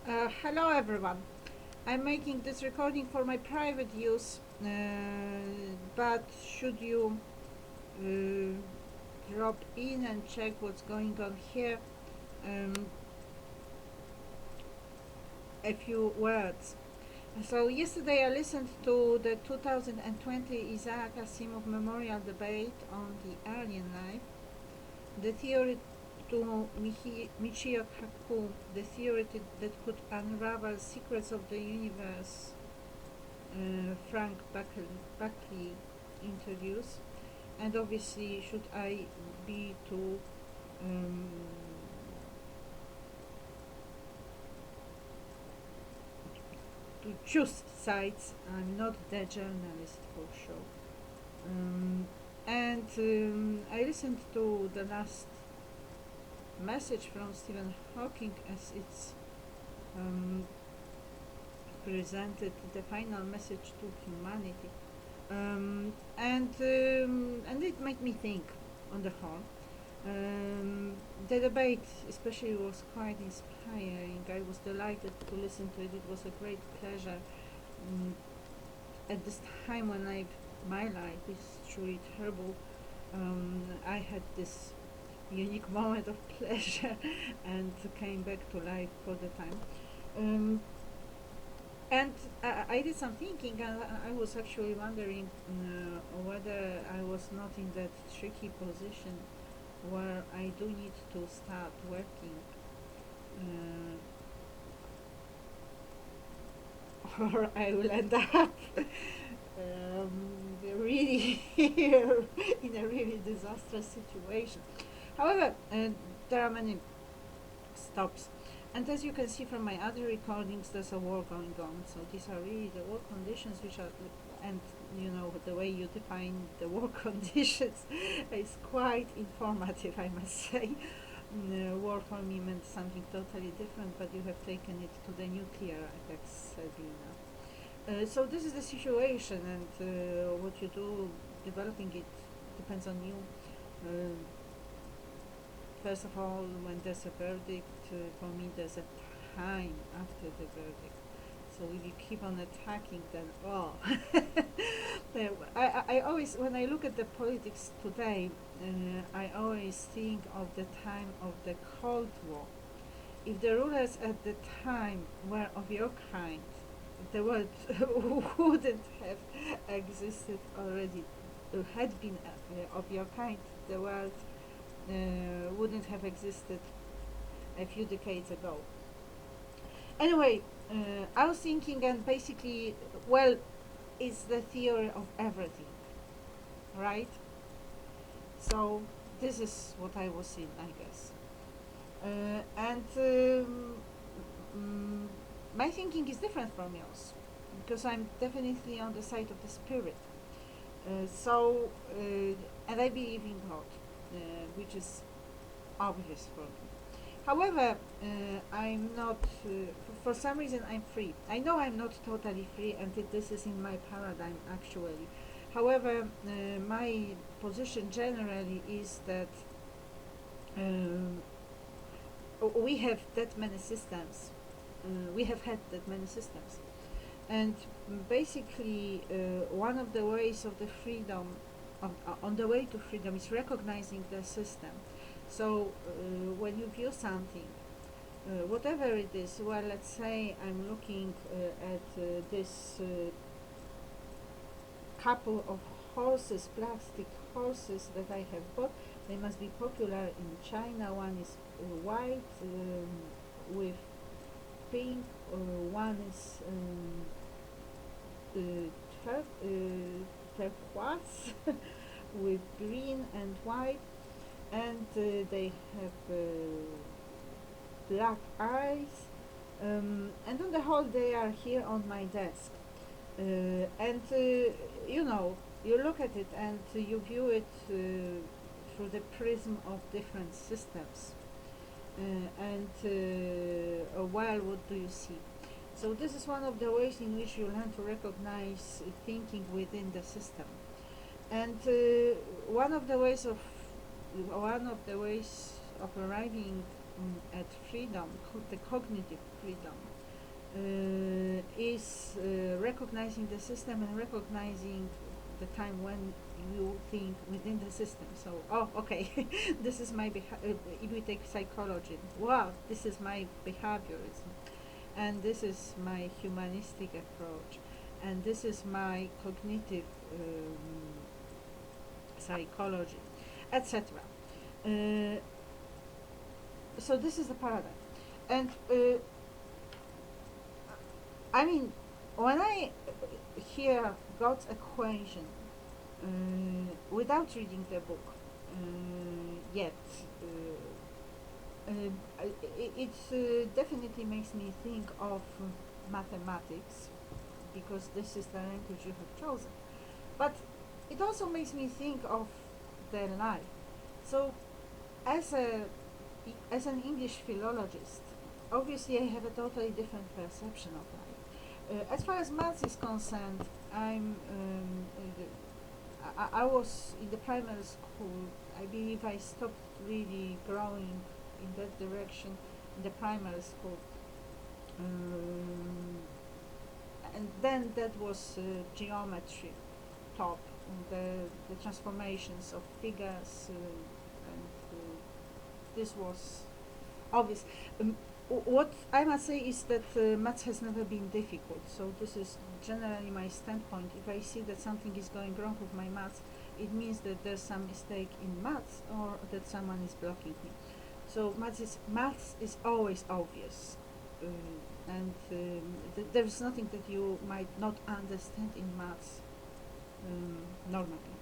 Hello everyone. I'm making this recording for my private use, but should you drop in and check what's going on here, um, a few words. So yesterday I listened to the 2020 Isaac Asimov Memorial Debate on the alien life, the theory to Michio Kaku, the theory that could unravel secrets of the universe, Frank Buckley introduced, and obviously should I be um, to choose sides, I'm not the journalist for sure. And I listened to the last message from Stephen Hawking as it's um, presented the final message to humanity. And it made me think on the whole. The debate especially was quite inspiring. I was delighted to listen to it. It was a great pleasure. Um, at this time when my life is truly terrible, I had this unique moment of pleasure and came back to life for the time. Um, and I did some thinking, and I was actually wondering whether I was not in that tricky position where I do need to start working, or I will end up really here in a really disastrous situation. However, there are many stops. And as you can see from my other recordings, there's a war going on. So these are really the war conditions, which are, and you know, the way you define the war conditions is quite informative, I must say. War for me meant something totally different, but you have taken it to the nuclear attacks, sadly enough. So this is the situation, and what you do developing it depends on you. Uh, First of all, when there's a verdict, for me there's a time after the verdict. So if you keep on attacking, then oh, I always, when I look at the politics today, I always think of the time of the Cold War. If the rulers at the time were of your kind, the world wouldn't have existed already. Had been of your kind, the world wouldn't have existed a few decades ago. Anyway, I was thinking, and basically, well, it's the theory of everything, right? So this is what I was in, I guess. And my thinking is different from yours because I'm definitely on the side of the spirit. And I believe in God, which is obvious for me. However, I'm not, for some reason, I'm free. I know I'm not totally free, and this is in my paradigm actually. However, my position generally is that um, we have that many systems. We have had that many systems. And basically, one of the ways of the freedom, on the way to freedom, is recognizing the system. So when you view something, whatever it is, well, let's say I'm looking at this couple of horses, plastic horses that I have bought. They must be popular in China. One is white with pink, one is turquoise with green and white, and they have black eyes, and on the whole they are here on my desk, and you know, you look at it and you view it through the prism of different systems, well, what do you see? So this is one of the ways in which you learn to recognize thinking within the system. And one of the ways of arriving at freedom, the cognitive freedom, is recognizing the system and recognizing the time when you think within the system. So, oh, okay, this is my if we take psychology, wow, this is my behaviorism, and this is my humanistic approach, and this is my cognitive psychology, etc. Uh, so this is the paradigm, and I mean, when I hear God's equation without reading the book yet, it definitely makes me think of mathematics, because this is the language you have chosen. But it also makes me think of their life. So, as an English philologist, obviously I have a totally different perception of life. As far as maths is concerned, I was in the primary school. I believe I stopped really growing in that direction in the primary school. And then that was geometry taught, the transformations of figures, and this was obvious. What I must say is that maths has never been difficult, so this is generally my standpoint. If I see that something is going wrong with my maths, it means that there's some mistake in maths or that someone is blocking me. So maths is always obvious, and there is nothing that you might not understand in maths normally.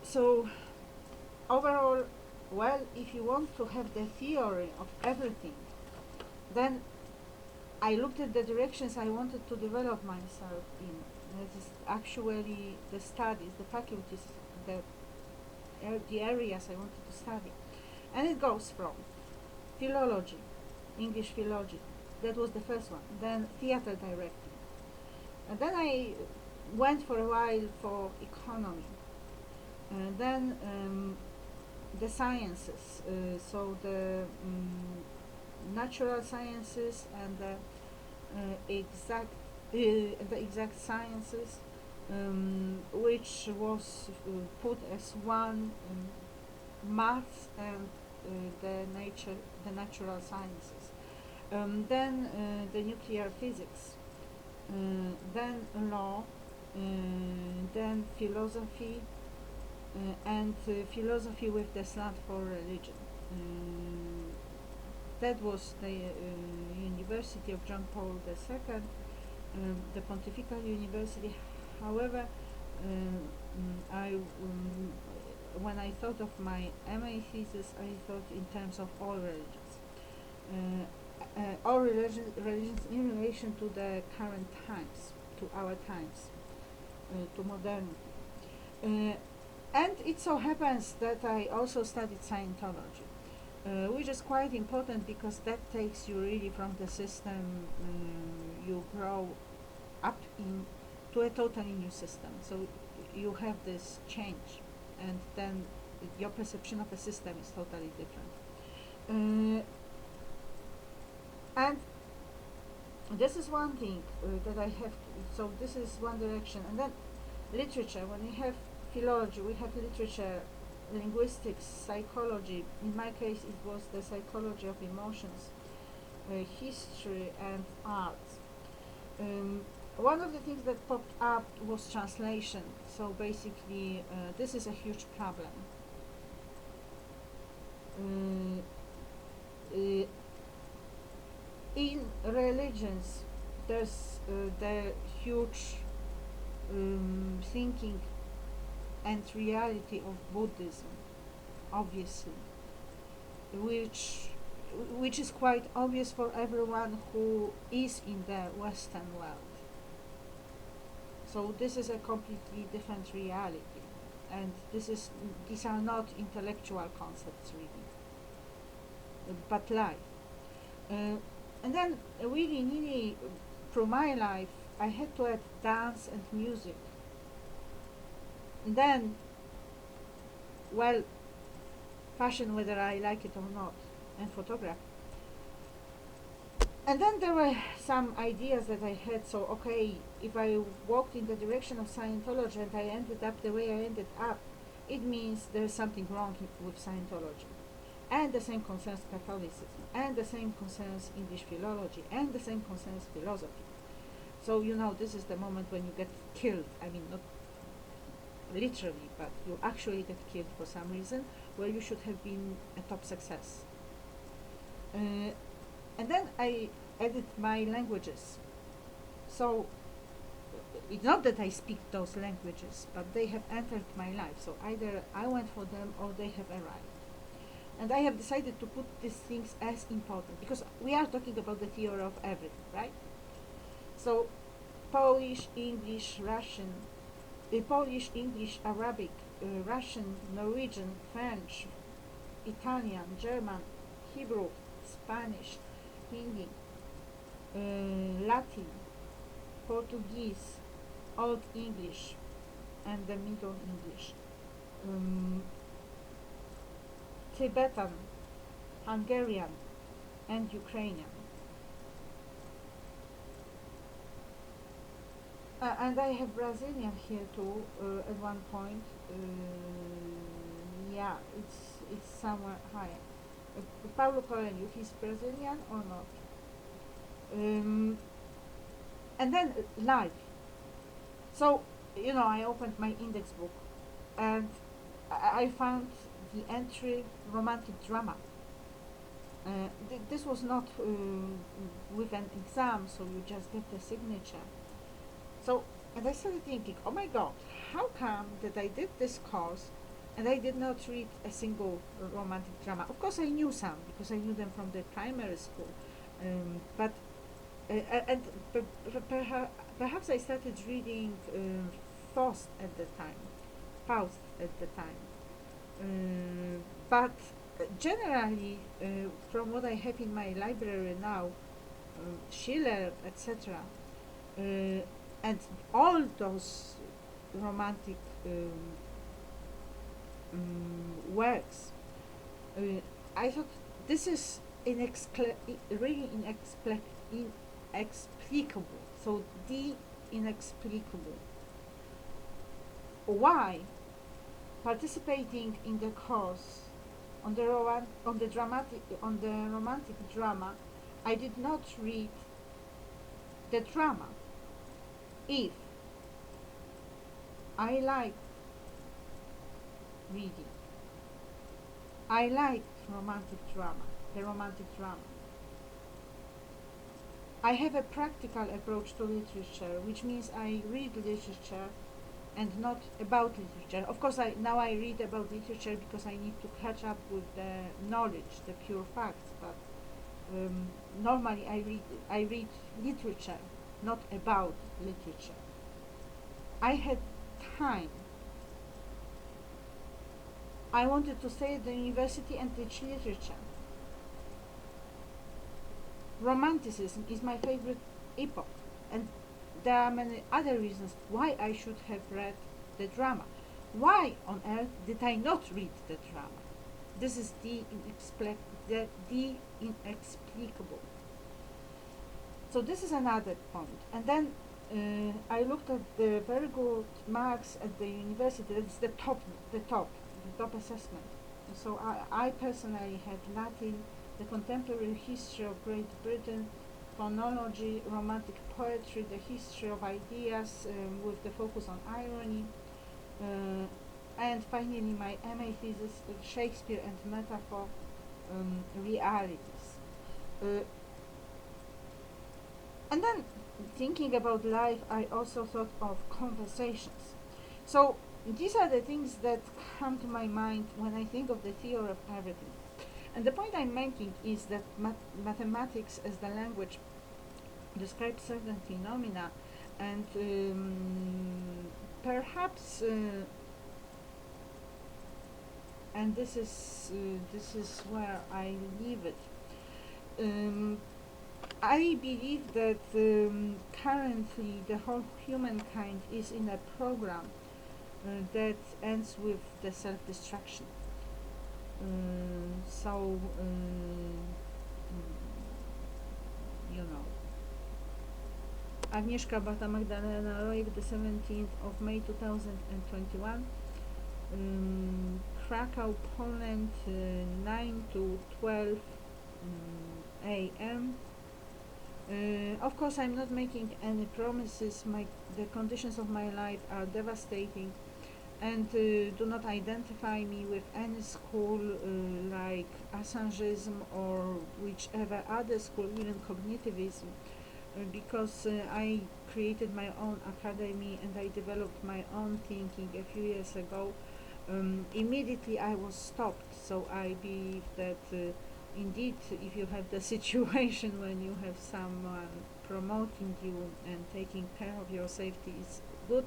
So overall, well, if you want to have the theory of everything, then I looked at the directions I wanted to develop myself in. That is actually the studies, the faculties, the areas I wanted to study. And it goes from philology, English philology, that was the first one, then theater directing. And then I went for a while for economy. And then the sciences, so the natural sciences and the exact sciences, which was put as one, math and the natural sciences. Then the nuclear physics, then law, then philosophy, and philosophy with the slant for religion. That was the University of John Paul II, the Pontifical University. However, when I thought of my MA thesis, I thought in terms of all religions. All religions in relation to the current times, to our times, to modernity. And it so happens that I also studied Scientology, which is quite important because that takes you really from the system you grow up in to a totally new system. So you have this change, and then your perception of a system is totally different. And this is one thing that I have. So this is one direction, and then literature. When we have philology, we have literature, linguistics, psychology. In my case, it was the psychology of emotions, history, and art. One of the things that popped up was translation. So basically, this is a huge problem. In religions, there's the huge thinking and reality of Buddhism, obviously, which is quite obvious for everyone who is in the Western world. So this is a completely different reality, and these are not intellectual concepts really, but life. And then really, nearly through my life, I had to add dance and music. then, well, fashion, whether I like it or not, and photography. And then there were some ideas that I had. So, okay, if I walked in the direction of Scientology and I ended up the way I ended up, it means there's something wrong with Scientology. And the same concerns Catholicism, and the same concerns English philology, and the same concerns philosophy. So, this is the moment when you get killed. I mean, not literally, but you actually get killed for some reason where you should have been a top success. And then I added my languages. So it's not that I speak those languages, but they have entered my life. So either I went for them or they have arrived. And I have decided to put these things as important because we are talking about the theory of everything, right? So Polish, English, Russian, Polish, English, Arabic, Russian, Norwegian, French, Italian, German, Hebrew, Spanish, Hindi, Latin, Portuguese, Old English, and the Middle English, Tibetan, Hungarian, and Ukrainian. And I have Brazilian here too at one point. Yeah, it's somewhere higher. Paulo Coelho, he's Brazilian or not? And then life. So, I opened my index book and I found the entry romantic drama. This was not with an exam, so you just get the signature. So, and I started thinking, oh my god, how come that I did this course and I did not read a single romantic drama? Of course I knew some, because I knew them from the primary school. But perhaps I started reading Faust at the time, Faust at the time. But generally, from what I have in my library now, Schiller, etc., and all those romantic works, I thought this is really inexplicable. So the inexplicable. Why participating in the course on the romantic drama, I did not read the drama? If I like reading, I like the romantic drama. I have a practical approach to literature, which means I read literature and not about literature. Of course, now I read about literature because I need to catch up with the knowledge, the pure facts. But normally I read literature, not about literature. I had time. I wanted to stay at the university and teach literature. Romanticism is my favorite epoch, and there are many other reasons why I should have read the drama. Why on earth did I not read the drama? This is the inexplicable. So this is another point. And then I looked at the very good marks at the university. That's the top assessment. So I personally had Latin, the contemporary history of Great Britain, phonology, romantic poetry, the history of ideas with the focus on irony, and finally my MA thesis, Shakespeare and Metaphor, Realities. And then thinking about life, I also thought of conversations. So these are the things that come to my mind when I think of the theory of everything. And the point I'm making is that mathematics as the language describes certain phenomena, and perhaps, and this is where I leave it. I believe that currently the whole humankind is in a program that ends with the self-destruction. So you know, Agnieszka Bata Magdalena Rojek, the 17th of May 2021. Krakow, Poland, 9 to 12 a.m. Of course, I'm not making any promises. The conditions of my life are devastating, and do not identify me with any school like Assangism or whichever other school, even cognitivism, because I created my own academy and I developed my own thinking a few years ago. Immediately I was stopped, so I believe that indeed, if you have the situation when you have someone promoting you and taking care of your safety, is good.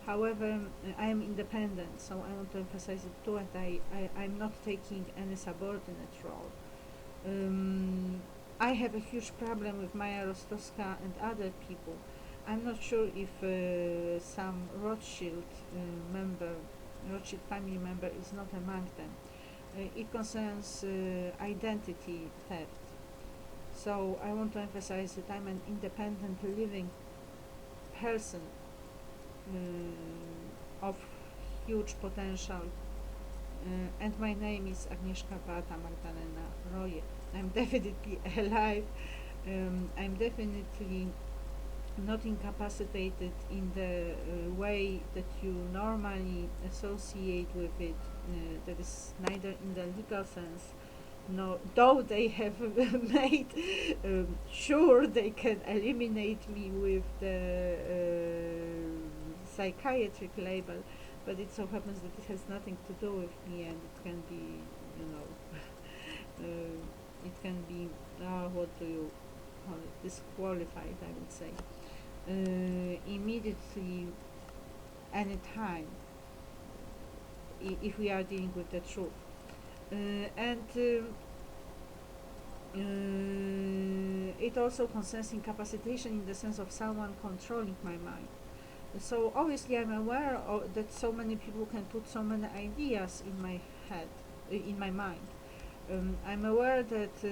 However, I am independent, so I want to emphasize it too, and I'm not taking any subordinate role. I have a huge problem with Maya Rostowska and other people. I'm not sure if some Rothschild family member is not among them. It concerns identity theft. So I want to emphasize that I'm an independent living person of huge potential, and my name is Agnieszka Beata Magdalena Rojek. I'm definitely alive. I'm definitely not incapacitated in the way that you normally associate with it. That is neither in the legal sense, no, though they have made sure they can eliminate me with the psychiatric label, but it so happens that it has nothing to do with me, and it can be, you know, it can be, what do you call it, disqualified, I would say, immediately, anytime, if we are dealing with the truth. And it also concerns incapacitation in the sense of someone controlling my mind. So obviously I'm aware that so many people can put so many ideas in my head, in my mind. I'm aware that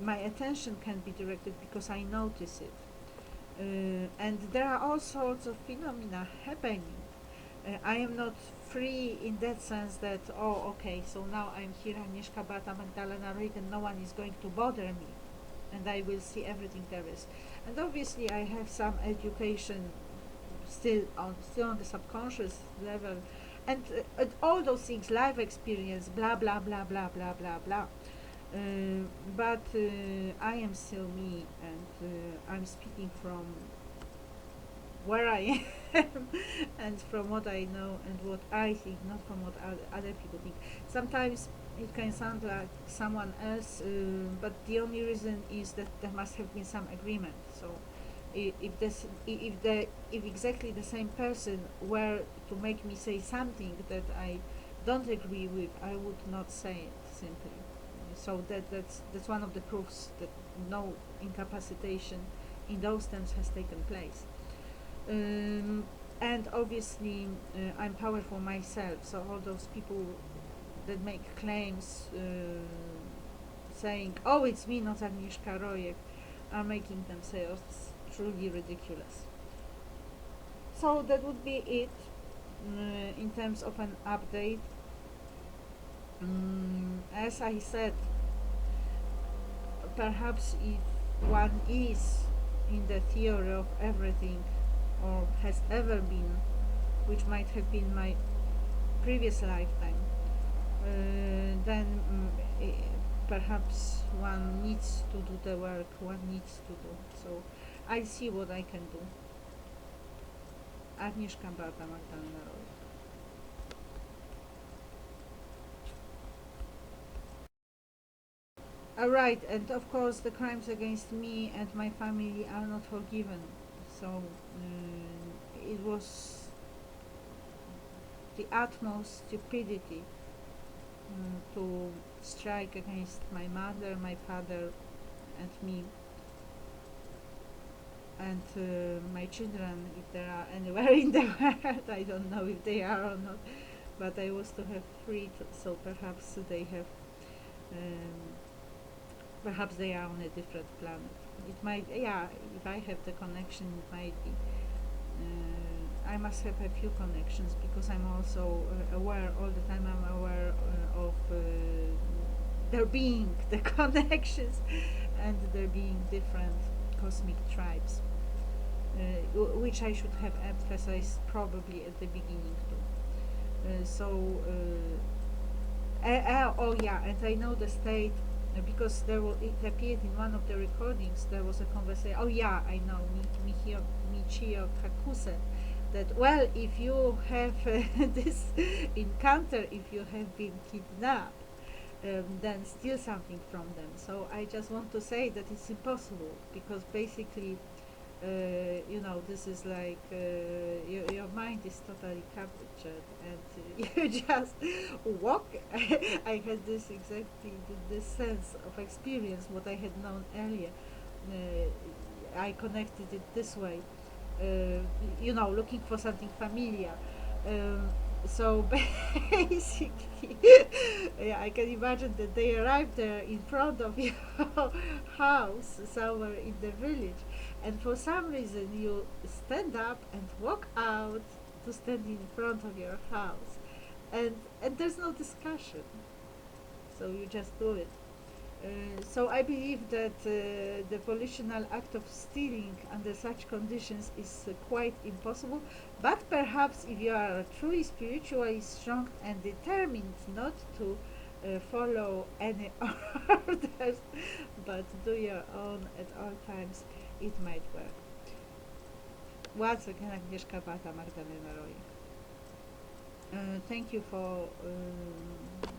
my attention can be directed because I notice it. And there are all sorts of phenomena happening. I am not free in that sense that, oh, okay, so now I'm here, Agnieszka Beata Magdalena Rojek, and no one is going to bother me, and I will see everything there is. And obviously I have some education still on the subconscious level, and all those things, life experience, blah blah blah blah blah blah blah. But I am still me, and I'm speaking from where I am and from what I know and what I think, not from what other people think. Sometimes it can sound like someone else, but the only reason is that there must have been some agreement. So if exactly the same person were to make me say something that I don't agree with, I would not say it simply. So that's one of the proofs that no incapacitation in those terms has taken place. And obviously I'm powerful myself, so all those people that make claims saying, oh, it's me, not Agnieszka Rojek, are making themselves truly ridiculous. So that would be it in terms of an update. As I said, perhaps if one is in the theory of everything, or has ever been, which might have been my previous lifetime, then perhaps one needs to do the work one needs to do. So I'll see what I can do. Agnieszka Beata Magdalena Rojek. Right, and of course the crimes against me and my family are not forgiven. So it was the utmost stupidity to strike against my mother, my father, and me. and my children, if they are anywhere in the world, I don't know if they are or not, but I was to have three, so perhaps they have, um, perhaps they are on a different planet. It might, yeah, if I have the connection, it might be. I must have a few connections because I'm also aware all the time. I'm aware of there being the connections and there being different cosmic tribes, which I should have emphasized probably at the beginning too. Oh yeah, and I know the state because it appeared in one of the recordings. There was a conversation. Oh yeah, I know Michio Kakuse. That well, if you have this encounter, if you have been kidnapped, then steal something from them. So I just want to say that it's impossible because basically this is like your mind is totally captured and you just walk. I had this exactly this sense of experience what I had known earlier. I connected it this way, looking for something familiar. um, so basically, yeah, I can imagine that they arrived there in front of your house somewhere in the village, and for some reason you stand up and walk out to stand in front of your house, and there's no discussion, so you just do it. So I believe that the volitional act of stealing under such conditions is quite impossible. But perhaps if you are truly spiritually strong and determined not to follow any orders, but do your own at all times, it might work. Once again, Agnieszka Bata, Magdalena Roy. Thank you for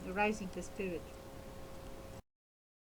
rising the spirit.